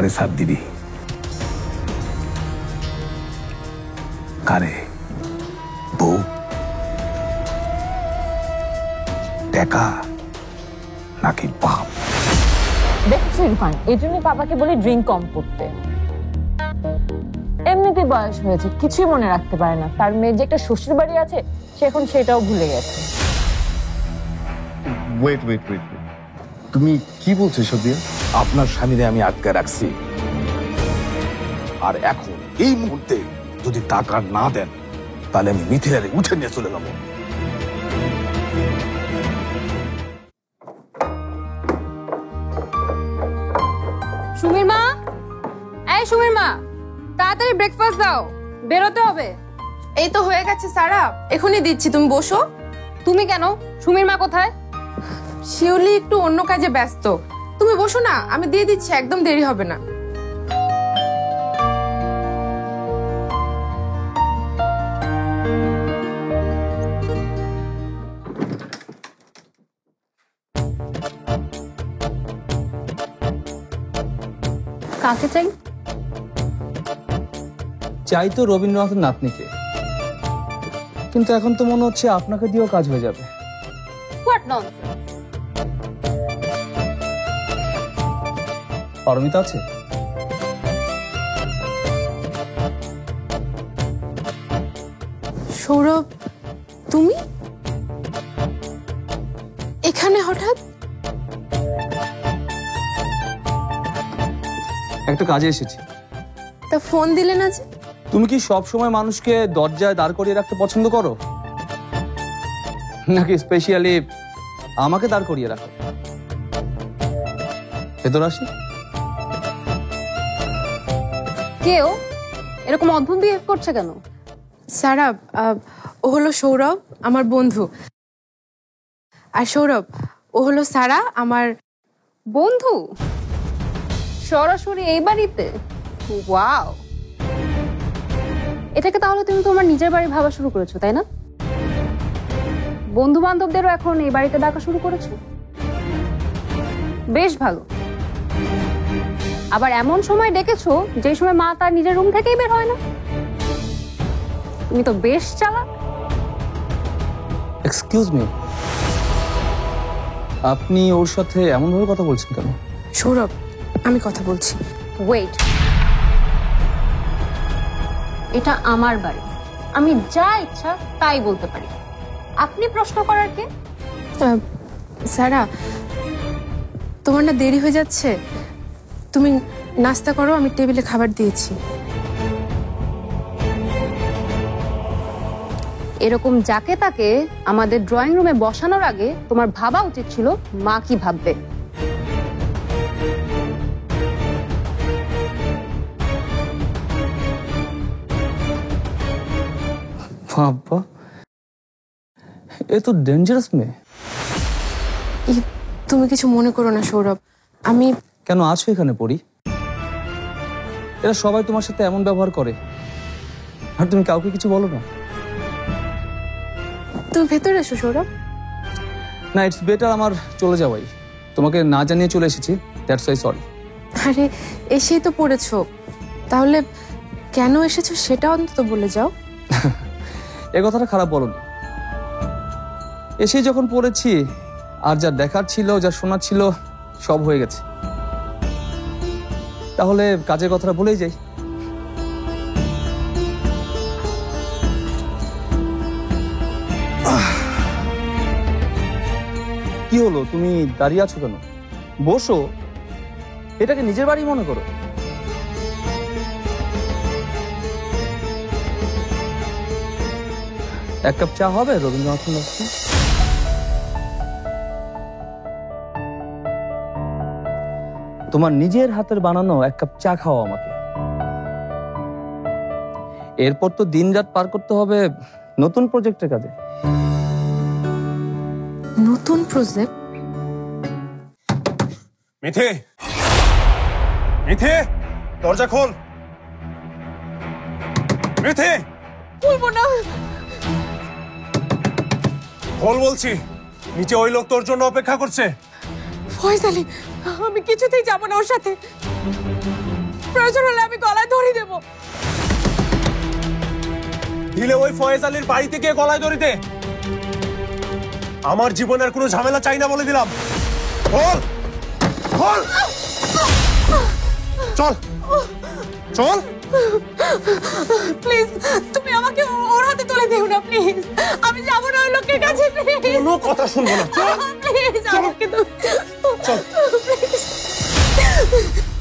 কারে সাথ দিবি? কারে? বউ, টাকা নাকি বাপ? দেখছো ইরফান, এই জন্য বাবাকে বলি ড্রিঙ্ক কম করতে। এমনিতে বয়স হয়েছে, কিছুই মনে রাখতে পারে না। তার মেয়ের যে একটা শ্বশুর বাড়ি আছে, সে এখন সেটাও ভুলে গেছে। ওয়েট ওয়েট ওয়েট, তুমি কি বলছো সাদিয়া? আপনার স্বামীরে আমি আটকে রাখছি, আর এখন এই মুহূর্তে যদি টাকা না দেন তাহলে আমি মিথিলারে উঠে নিয়ে চলে যাবো। সুমির মা, এই সুমির মা, তাড়াতাড়ি ব্রেকফাস্ট দাও, বেরোতে হবে। এই তো হয়ে গেছে সারা, এখনই দিচ্ছি, তুমি বসো। তুমি কেন? সুমির মা কোথায়? শিউলি একটু অন্য কাজে ব্যস্ত, তুমি বসো না, আমি দিয়ে দিচ্ছি, একদম দেরি হবে না। কাকে চাই? চাই তো রবীন্দ্রনাথের নাতনিকে, কিন্তু এখন তো মনে হচ্ছে আপনাকে দিয়েও কাজ হয়ে যাবে। What nonsense! পারমিতা আছে? সৌরভ, তুমি এখানে হঠাৎ? একটা কাজে এসেছি। তা ফোন দিলে না যে? তুমি কি সব সময় মানুষকে দরজায় দাঁড় করিয়ে রাখতে পছন্দ করো, নাকি স্পেশালি আমাকে দাঁড় করিয়ে রাখো? ভেতর আসি। কেউ এরকম অদ্ভুত বিহেভ করছে কেন? সারা, ও হলো সৌরভ, আমার বন্ধু। আর সৌরভ, ও হলো সারা, আমার বন্ধু। সরাসরি এই বাড়িতে? ওয়াও! এটাকে তাহলে তুমি তোমার নিজের বাড়ি ভাবা শুরু করেছো, তাই না? বন্ধু বান্ধবদেরও এখন এই বাড়িতে ডাকা শুরু করেছো? বেশ ভালো। আবার এমন সময় ডেকেছো যে সময় মা তার নিজের রুম থেকেই বের হয় না। তুমি তো বেশ চালাক। এক্সকিউজ মি, আপনি ওর সাথে এমন ভাবে কথা বলছেন কেন? সৌরভ, আমি কথা বলছি। ওয়েট, এটা আমার বাড়ি, আমি যা ইচ্ছা তাই বলতে পারি। আপনি প্রশ্ন করার কে? সারা, তোমার না দেরি হয়ে যাচ্ছে, তুমি নাস্তা করো, আমি টেবিলে খাবার দিয়েছি। এরকম যাকে তাকে আমাদের ড্রয়িং রুমে বসানোর আগে তোমার ভাবা উচিত ছিল মা কি ভাববে। বাবা, এ তো ডেঞ্জারাস মেয়ে। তুমি কিছু মনে করো না সৌরভ, আমি কেন আছো এখানে পড়ি? এরা সবাই তোমার সাথে এমন ব্যবহার করে, আর তুমি কাউকে কিছু বলো না? তুমি ভেতরে এসো সৌরভ। না, ইটস বেটার আমার চলে যাওয়াই। তোমাকে না জানিয়ে চলে এসেছি, দ্যাটস ওয়াই সরি। আরে, এসেই তো পড়েছো, তাহলে কেন এসেছো সেটা অন্তত বলে যাও। এ কথাটা খারাপ বলনি। এসেই যখন পড়েছি, আর যা দেখার ছিল, যা শোনার ছিল, সব হয়ে গেছে। তাহলে কাজের কথাটা বলেই যাই। কি হলো, তুমি দাঁড়িয়ে আছো কেন? বসো, এটাকে নিজের বাড়ি মনে করো। এক কাপ চা হবে রবীন্দ্রনাথ? তোমার নিজের হাতের বানানো এক কাপ চা খাও আমাকে। এরপর তো দিনরাত পার করতে হবে নতুন প্রজেক্টের কাজে। নতুন প্রজেক্ট? মিথি, মিথি, দরজা খোল। মিথি, বলবো না। খোল বলছি, নিচে ওই লোক তোর জন্য অপেক্ষা করছে। ফয়জ আলী, আমি কিছুতেই যাবো না ওর সাথে। প্রয়োজন হলে আমি গলায় ধরে দেবো। দিলে ওই ফয়েজ আলীর বাড়িতে গিয়ে গলায় দড়ি দে। আমার জীবনের কোনো ঝামেলা চাই না বলে দিলাম। বল বল, চল চল। প্লিজ তুমি আমাকে ওর হাতে তুলে দিও না প্লিজ। আমি যাবো না ওই লোকের কাছে প্লিজ। কোনো কথা শুনবো না, চল। প্লিজ আমাকে তো প্লিজ।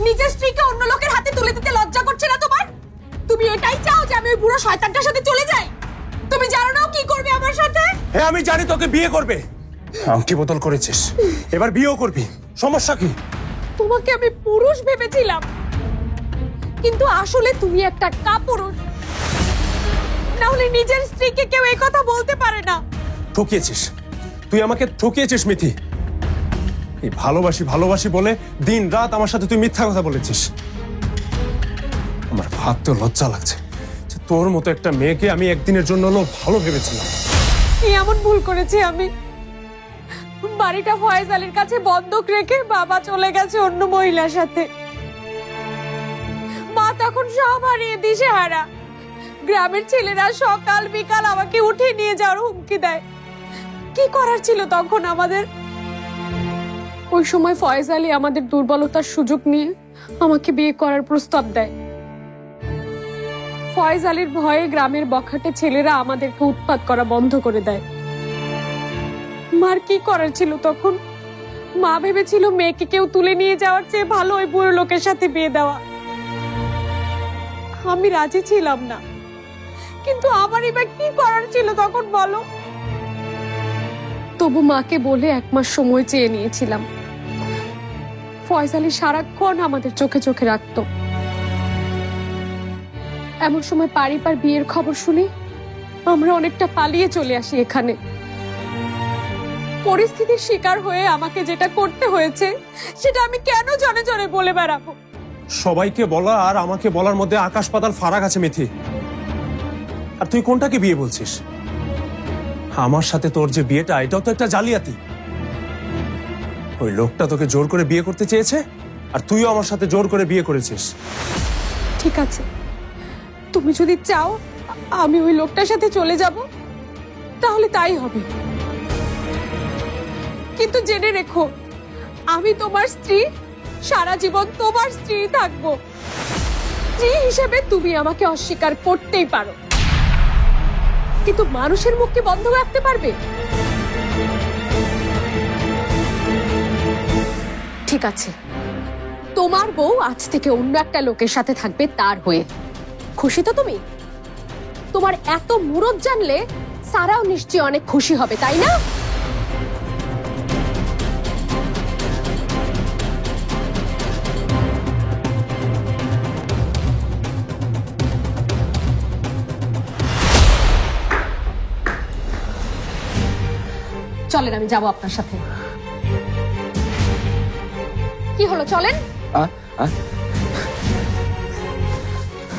নিজের স্ত্রীকে অন্য লোকের হাতে তুলে দিতে লজ্জা করছে না তোমার? তুমি এটাই চাও যে আমি ওই বুড়ো শয়তানটার সাথে চলে যাই? তুমি জানো না ও কি করবে আমার সাথে? হ্যাঁ আমি জানি তোকে বিয়ে করবে। আংটি বদল করেছিস, এবার বিয়েও করবি, সমস্যা কি? তোমাকে আমি পুরুষ ভেবেছিলাম, কিন্তু আসলে তুমি একটা কাপুরুষ। না হলে নিজের স্ত্রীকে কেউ এই কথা বলতে পারে না। ঠকিয়েছিস, তুই আমাকে ঠকিয়েছিস মিথি। এই ভালোবাসি ভালোবাসি বলে দিন রাত আমার সাথে তুই মিথ্যা কথা বলেছিস। আমার ভাবতেও লজ্জা লাগছে যে তোর মতো একটা মেয়েকে আমি একদিনের জন্য হলেও ভালো ভেবেছিলাম। কি এমন ভুল করেছি আমি? বাড়িটা ফয়েজ আলীর কাছে বন্ধক রেখে বাবা চলে গেছে অন্য মহিলার সাথে। মা তখন সব হারিয়ে দিশেহারা। গ্রামের ছেলেরা সকাল বিকাল আমাকে উঠিয়ে নিয়ে যাওয়ার হুমকি দেয়। কি করার ছিল তখন আমাদের? ওই সময় ফয়েজ আলী আমাদের দুর্বলতার সুযোগ নিয়ে আমাকে বিয়ে করার প্রস্তাব দেয়। ফয়েজ আলীর ভয়ে গ্রামের বখাটে ছেলেরা আমাদেরকে উৎপাত করা বন্ধ করে দেয়। মার কি করার ছিল তখন? মা ভেবেছিল মেয়েকে কেউ তুলে নিয়ে যাওয়ার চেয়ে ভালো ওই বুড়ো লোকের সাথে বিয়ে দেওয়া। আমি রাজি ছিলাম না, কিন্তু আমার এবার কি করার ছিল তখন বলো? তবু মাকে বলে 1 মাস সময় চেয়ে নিয়েছিলাম। ফয়েজ আলী সারাক্ষণ আমাদের চোখে চোখে রাখতো। এমন সময় পারিবার বিয়ের খবর শুনি আমরা অনেকটা পালিয়ে চলে আসি এখানে। পরিস্থিতির শিকার হয়ে আমাকে যেটা করতে হয়েছে সেটা আমি কেন জনে জনে বলে বেড়াবো? সবাইকে বলা আর আমাকে বলার মধ্যে আকাশ পাতাল ফারাক আছে মিথি। আর তুই কোনটাকে বিয়ে বলছিস? আমার সাথে তোর যে বিয়েটা, এটাও তো একটা জালিয়াতি। ওই লোকটা তোকে জোর করে বিয়ে করতে চেয়েছে, আর তুইও আমার সাথে জোর করে বিয়ে করেছিস। ঠিক আছে, তুমি যদি চাও আমি ওই লোকটার সাথে চলে যাব, তাহলে তাই হবে। কিন্তু জেনে রেখো, আমি তোমার স্ত্রী, সারা জীবন তোমার স্ত্রী থাকবো। স্ত্রী হিসেবে তুমি আমাকে অস্বীকার করতেই পারো, কিন্তু মানুষের মুখকে বন্ধ রাখতে পারবে? ঠিক আছে, তোমার বউ আজ থেকে অন্য একটা লোকের সাথে থাকবে তার হয়ে। খুশি তো তুমি? তোমার এত মুরত জানলে সারাও নিশ্চয়ই অনেক খুশি হবে, তাই না? চলেন, আমি যাবো আপনার সাথে। কি হলো, চলেন।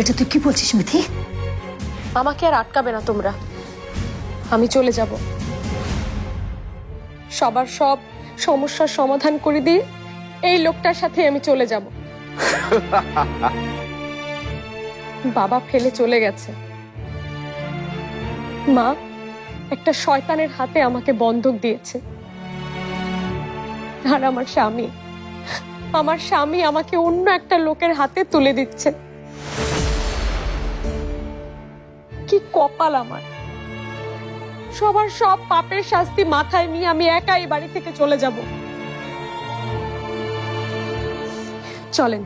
এটা তুই কি বলছিস মিথি? আমাকে আর আটকাবে না তোমরা, আমি চলে যাব। সবার সব সমস্যার সমাধান করে দিয়ে এই লোকটার সাথে আমি চলে যাব। বাবা ফেলে চলে গেছে, মা একটা শয়তানের হাতে আমাকে বন্ধক দিয়েছে, আর আমার স্বামী আমাকে অন্য একটা লোকের হাতে তুলে দিচ্ছে। কি কপাল আমার! সবার সব পাপের শাস্তি মাথায় নিয়ে আমি একাই বাড়ি থেকে চলে যাব। চলেন।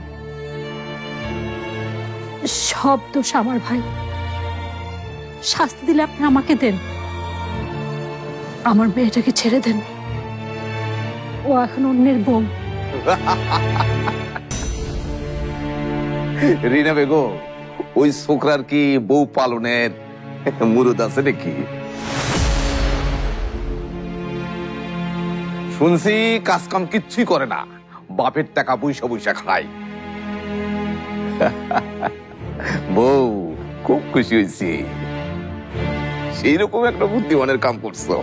সব দোষ আমার ভাই, শাস্তি দিলে আপনি আমাকে দেন, আমার মেয়েটাকে ছেড়ে দেন। ও এখন অন্যের বউ। রিনা বেগম, ওই ছোকরার কি বউ পালনের মুরুদ আছে নাকি? শুনছি কাজ কাম কিচ্ছুই করে না, বাপের টাকা পয়সা পয়সা খায়। বউ খুব খুশি হয়েছি, সেই রকম একটা বুদ্ধিমানের কাম করছো।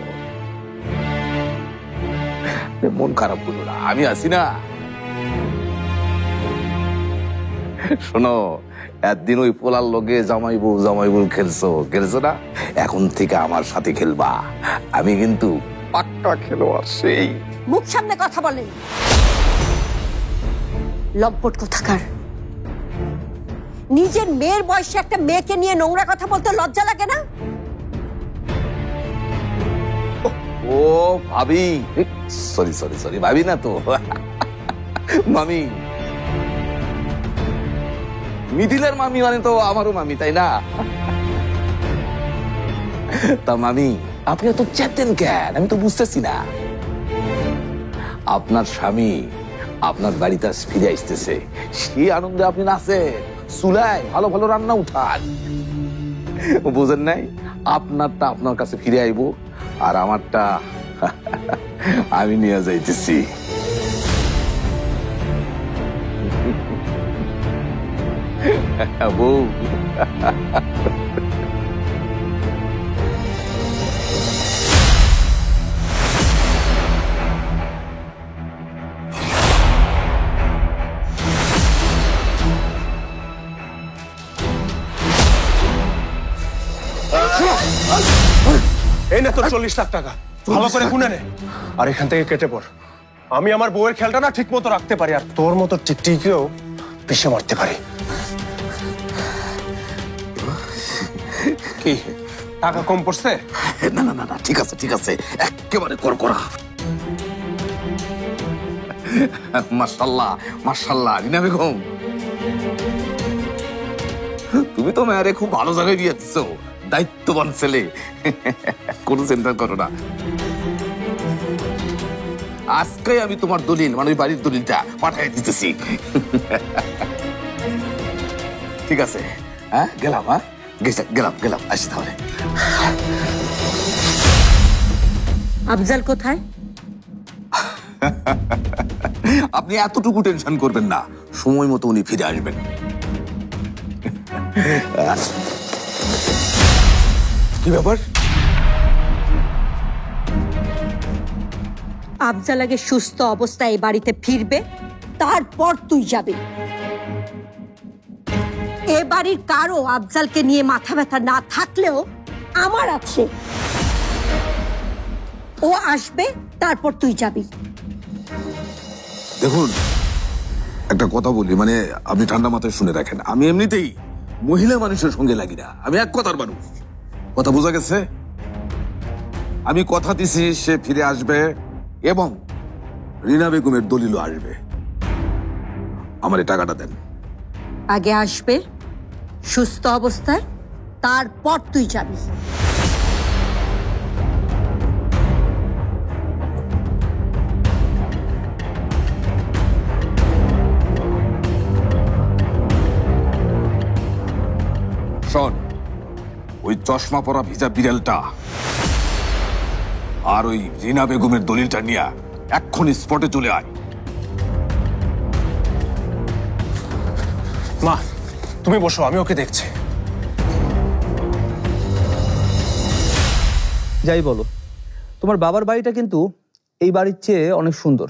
মন খারাপ করো না, আমি আছি না। শোনো, একদিন ওই পোলার লগে জামাই বউ খেলছো না? এখন থেকে আমার সাথে খেলবা। আমি কিন্তু পাক্কা খেলোয়াড়। সেই মুখ সামনে কথা বলেন, লম্পট কোথাকার। নিজের মেয়ের বয়সে একটা মেয়েকে নিয়ে নোংরা কথা বলতে লজ্জা লাগে না? ও ভাবি, সরি ভাবি না তো, মামি। মিথিলার মামি মানে তো আমারও মামি, তাই না? তা মামি, আপনি তো চেতেন কেন? আমি তো বুঝতেছি না। আপনার স্বামী আপনার বাড়িতে ফিরে আসতেছে, সেই আনন্দে আপনি নাচেন, চুলায় ভালো ভালো রান্না উঠান। বুঝেন নাই? আপনারটা আপনার কাছে ফিরে আইব, আর আমারটা আমি নিয়ে যাইতেছি। বউ, এই না তোর 40 লাখ টাকা, ভালো করে গুনে নে আর এখান থেকে কেটে পড়। আমি আমার বউয়ের খেয়ালটা না ঠিক মতো রাখতে পারি, আর তোর মতো টিকটিকেও পিষে মারতে পারি। কি টাকা কম পড়ছে? না না না, ঠিক আছে, একেবারে করা। মাশাআল্লাহ রিনা বেগম, তুমি তো মেয়ারে খুব ভালো জায়গায় দিয়ে দিচ্ছ, দায়িত্ববান ছেলে। কোনো চিন্তা করো না, আজকে আমি তোমার দলিল মানে ওই বাড়ির দলিলটা পাঠিয়ে দিতেছি। ঠিক আছে, হ্যাঁ গেলাম, গেলাম, আসি তাহলে। আফজাল কোথায়? আপনি এতটুকু টেনশন করবেন না, সময় মতো উনি ফিরে আসবেন। কি ব্যাপার? আফজাল আগে সুস্থ অবস্থায় এই বাড়িতে ফিরবে, তারপর তুই যাবি। এ বাড়ির কারো আফজালকে নিয়ে মাথা ব্যথা না থাকলেও আমার আছে। ও আসবে, তারপর তুই যাবি। দেখুন, একটা কথা বলি, মানে আপনি ঠান্ডা মাথায় শুনে রাখেন, আমি এমনিতেই মহিলা মানুষের সঙ্গে লাগি না, আমি এক কথার মানুষ। কথা বোঝা গেছে? আমি কথা দিছি সে ফিরে আসবে এবং রিনা বেগমের দলিলও আসবে। আমার এই টাকাটা দেন। আগে আসবে সুস্থ অবস্থায়, তারপর তুই যাবি। শোন, ওই চশমা পরা ভিজা বিড়ালটা আর ওই রিনা বেগমের দলিলটা নিয়ে এক্ষুনি স্পটে চলে আয়। মা, তুমি বসো, আমি ওকে দেখছি। যাই বলো, তোমার বাবার বাড়িটা কিন্তু এই বাড়ির চেয়ে অনেক সুন্দর।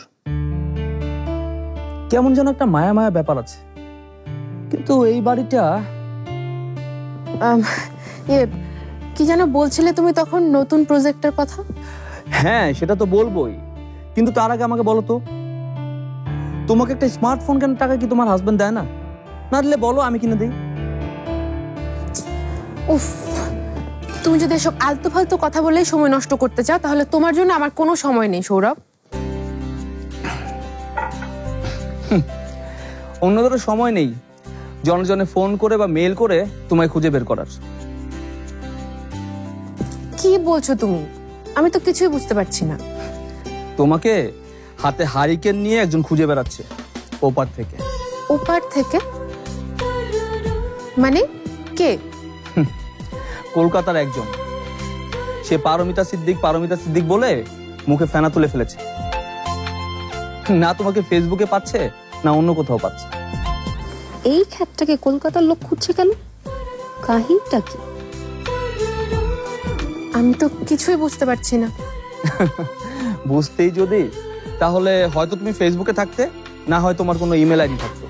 কেমন যেন একটা মায়া ব্যাপার আছে, কিন্তু এই বাড়িটা কি যেন বলছিলে তুমি তখন, নতুন প্রজেক্টের কথা? হ্যাঁ, সেটা তো বলবোই, কিন্তু তার আগে আমাকে বলো তো, তোমাকে একটা স্মার্টফোন কেনার টাকা কি তোমার হাজবেন্ড দেয় না? না দিলে বলো, আমি কিনে দিই। উফ, তুমি যদি এসব আলতু ফালতু কথা বলেই সময় নষ্ট করতে চাও, তাহলে তোমার জন্য আমার কোনো সময় নেই সৌরভ। অন্যদেরও সময় নেই জনে ফোন করে বা মেল করে তোমায় খুঁজে বের করার। কি বলছো তুমি? আমি তো কিছুই বুঝতে পারছি না। তোমাকে হাতে হারিকেন নিয়ে একজন খুঁজে বেড়াচ্ছে ওপার থেকে। ওপার থেকে মানে কে? কলকাতার একজন। সে পারমিতা সিদ্দিক বলে মুখে ফেনা তুলে ফেলেছে। না তোমাকে ফেসবুকে পাচ্ছে, না অন্য কোথাও পাচ্ছে। এই খ্যাতটাকে কলকাতার লোক খুঁজছে কেন? কাহিনীটা কি? আমি তো কিছুই বুঝতে পারছি না। বুঝতেই যদি, তাহলে হয়তো তুমি ফেসবুকে থাকতে, না হয় তোমার কোনো ইমেল আইডি থাকতো।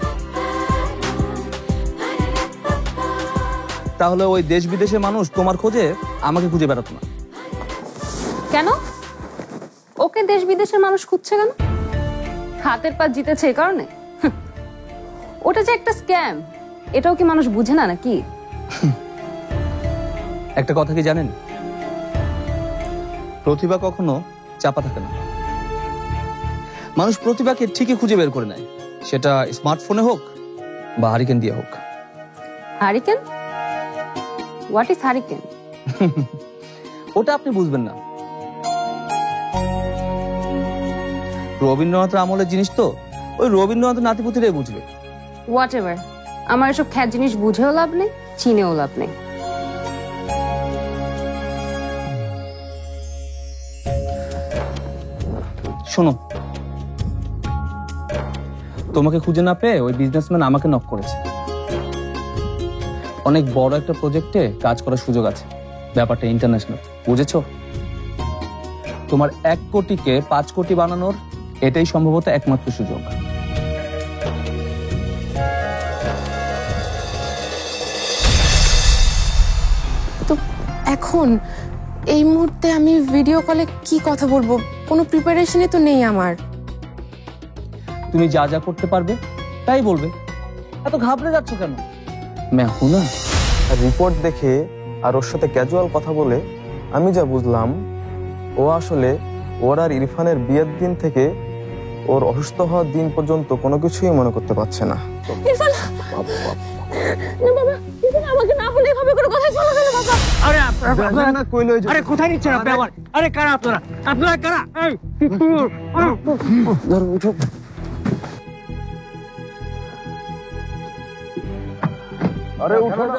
তাহলে ওই দেশ বিদেশের মানুষ তোমার খোঁজে আমাকে খুঁজে বেড়াতো না। কেন? ওকে দেশ বিদেশের মানুষ খুঁজছে কেন? হাতের পা জিতেছে এই কারণে? ওটা যে একটা স্ক্যাম, এটাও কি মানুষ বুঝে না নাকি? একটা কথা কি জানেন, প্রতিভা কখনো চাপা থাকে না। মানুষ প্রতিভাকে ঠিকই খুঁজে বের করে নেয়, সেটা স্মার্টফোনে হোক বা হারিকেন দিয়ে হোক। হারিকেন? What is hurricane? ওটা আপনি বুঝবেন না, রবীন্দ্রনাথের আমলের জিনিস তো, ওই রবীন্দ্রনাথের নাতিপুতিরাই বুঝবে। হোয়াট এভার, আমার এসব খ্যাত জিনিস বুঝেও লাভ নেই, চিনেও লাভ নেই। শোনো, তোমাকে খুঁজে না পেয়ে ওই বিজনেসম্যান আমাকে নক করেছে। অনেক বড় একটা প্রজেক্টে কাজ করার সুযোগ আছে, ব্যাপারটা ইন্টারন্যাশনাল, বুঝেছো? তোমার 1 কোটিকে 5 কোটি বানানোর এটাই সম্ভবত একমাত্র সুযোগ। তো এখন এই মুহূর্তে আমি ভিডিও কলে কি কথা বলবো? কোনো প্রিপারেশনই তো নেই আমার। তুমি যা যা করতে পারবে তাই বলবে, এত ঘাবড়ে যাচ্ছ কেন? मैं हूं ना। রিপোর্ট দেখে আর ওর সাথে ক্যাজুয়াল কথা বলে আমি যা বুঝলাম, ও আসলে ওর আর ইরফানের বিয়ের দিন থেকে ওর অসুস্থ হওয়ার দিন পর্যন্ত কোনো কিছুই মনে করতে পারছে না। আমাকে না বলে এভাবে করে কথা চলে গেল বাবা। আরে আপনারা না কইলো, আরে কোথায় নিচ্ছেন আপনি আবার? আরে কারা আপনারা? আপনারা কারা? এই ধরো উঠো। আরে উঠো না।